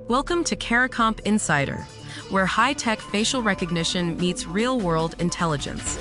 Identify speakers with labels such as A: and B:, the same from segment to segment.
A: Welcome to CARICOMP Insider, where high-tech facial recognition meets real-world intelligence.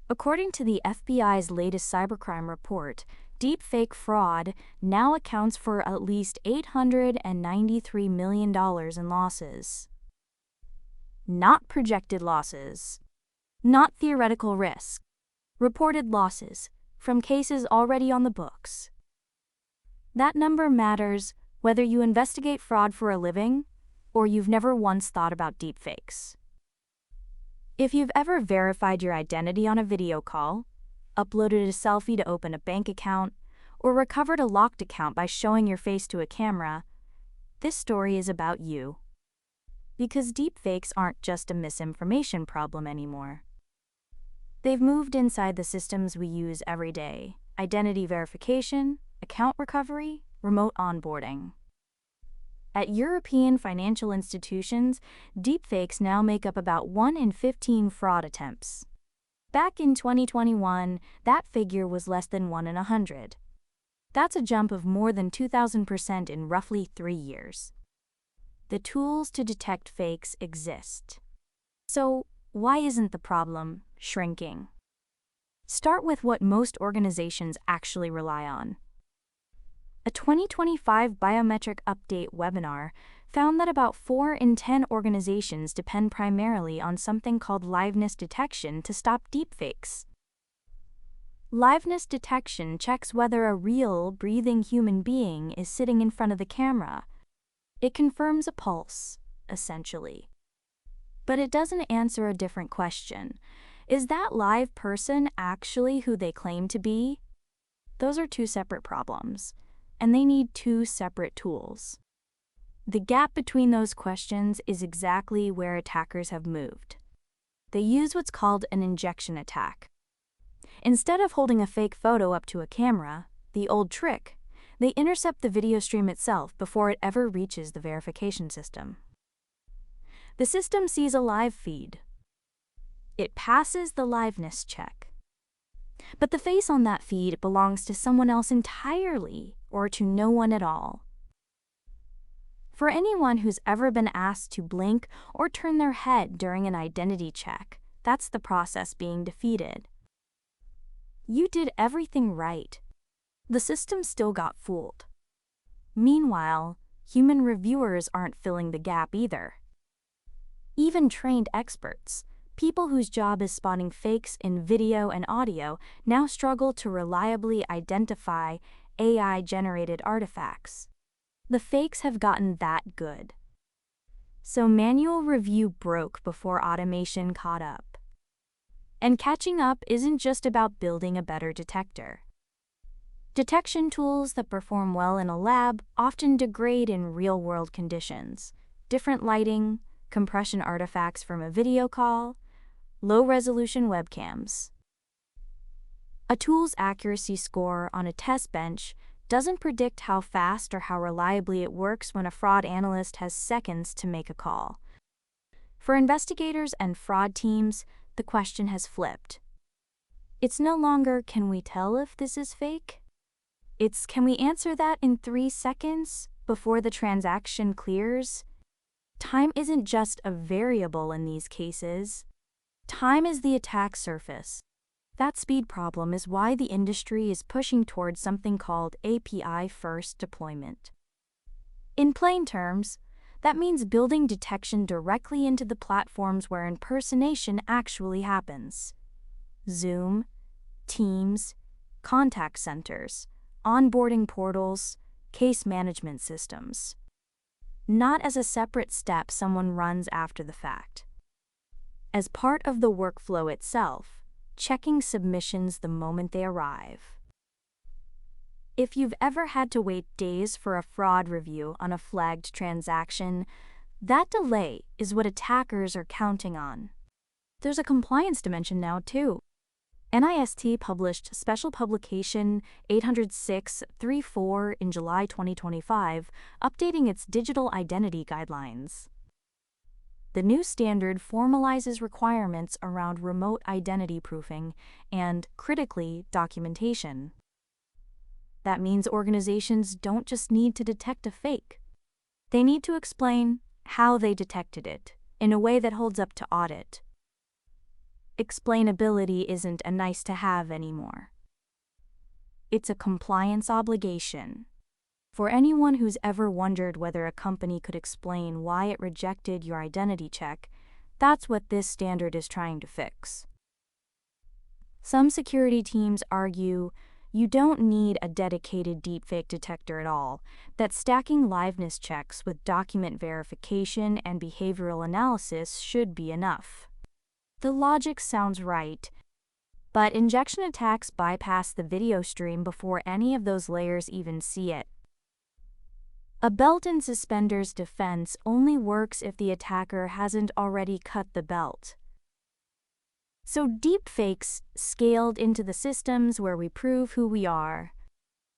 B: According to the FBI's latest cybercrime report, deepfake fraud now accounts for at least $893 million in losses. Not projected losses, not theoretical risk, reported losses from cases already on the books. That number matters whether you investigate fraud for a living or you've never once thought about deepfakes. If you've ever verified your identity on a video call, uploaded a selfie to open a bank account, or recovered a locked account by showing your face to a camera, this story is about you. Because deepfakes aren't just a misinformation problem anymore. They've moved inside the systems we use every day: identity verification, account recovery, remote onboarding. At European financial institutions, deepfakes now make up about 1 in 15 fraud attempts. Back in 2021, that figure was less than 1 in 100. That's a jump of more than 2,000% in roughly 3 years. The tools to detect fakes exist. So, why isn't the problem shrinking? Start with what most organizations actually rely on. A 2025 biometric update webinar found that about 4 in 10 organizations depend primarily on something called liveness detection to stop deepfakes. Liveness detection checks whether a real, breathing human being is sitting in front of the camera. It confirms a pulse, essentially. But it doesn't answer a different question. Is that live person actually who they claim to be? Those are two separate problems, and they need two separate tools. The gap between those questions is exactly where attackers have moved. They use what's called an injection attack. Instead of holding a fake photo up to a camera, the old trick, they intercept the video stream itself before it ever reaches the verification system. The system sees a live feed. It passes the liveness check. But the face on that feed belongs to someone else entirely, or to no one at all. For anyone who's ever been asked to blink or turn their head during an identity check, that's the process being defeated. You did everything right. The system still got fooled. Meanwhile, human reviewers aren't filling the gap either. Even trained experts, people whose job is spotting fakes in video and audio, now struggle to reliably identify AI-generated artifacts. The fakes have gotten that good. So manual review broke before automation caught up. And catching up isn't just about building a better detector. Detection tools that perform well in a lab often degrade in real-world conditions. Different lighting, compression artifacts from a video call, low-resolution webcams. A tool's accuracy score on a test bench doesn't predict how fast or how reliably it works when a fraud analyst has seconds to make a call. For investigators and fraud teams, the question has flipped. It's no longer, can we tell if this is fake? It's, can we answer that in 3 seconds before the transaction clears? Time isn't just a variable in these cases. Time is the attack surface. That speed problem is why the industry is pushing towards something called API-first deployment. In plain terms, that means building detection directly into the platforms where impersonation actually happens. Zoom, Teams, contact centers, onboarding portals, case management systems. Not as a separate step someone runs after the fact. As part of the workflow itself, checking submissions the moment they arrive. If you've ever had to wait days for a fraud review on a flagged transaction, that delay is what attackers are counting on. There's a compliance dimension now, too. NIST published Special Publication 806-34 in July 2025, updating its digital identity guidelines. The new standard formalizes requirements around remote identity proofing and, critically, documentation. That means organizations don't just need to detect a fake. They need to explain how they detected it in a way that holds up to audit. Explainability isn't a nice-to-have anymore. It's a compliance obligation. For anyone who's ever wondered whether a company could explain why it rejected your identity check, that's what this standard is trying to fix. Some security teams argue you don't need a dedicated deepfake detector at all, that stacking liveness checks with document verification and behavioral analysis should be enough. The logic sounds right, but injection attacks bypass the video stream before any of those layers even see it. A belt and suspenders defense only works if the attacker hasn't already cut the belt. So deepfakes scaled into the systems where we prove who we are.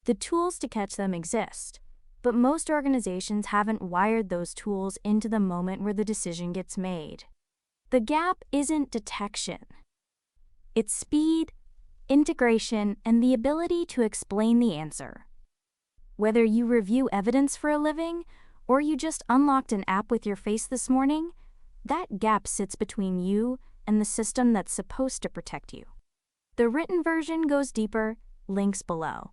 B: The tools to catch them exist, but most organizations haven't wired those tools into the moment where the decision gets made. The gap isn't detection. It's speed, integration, and the ability to explain the answer. Whether you review evidence for a living, or you just unlocked an app with your face this morning, that gap sits between you and the system that's supposed to protect you. The written version goes deeper, links below.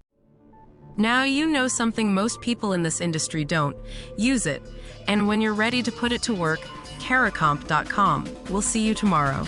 A: Now you know something most people in this industry don't. Use it. And when you're ready to put it to work, caracomp.com. We'll see you tomorrow.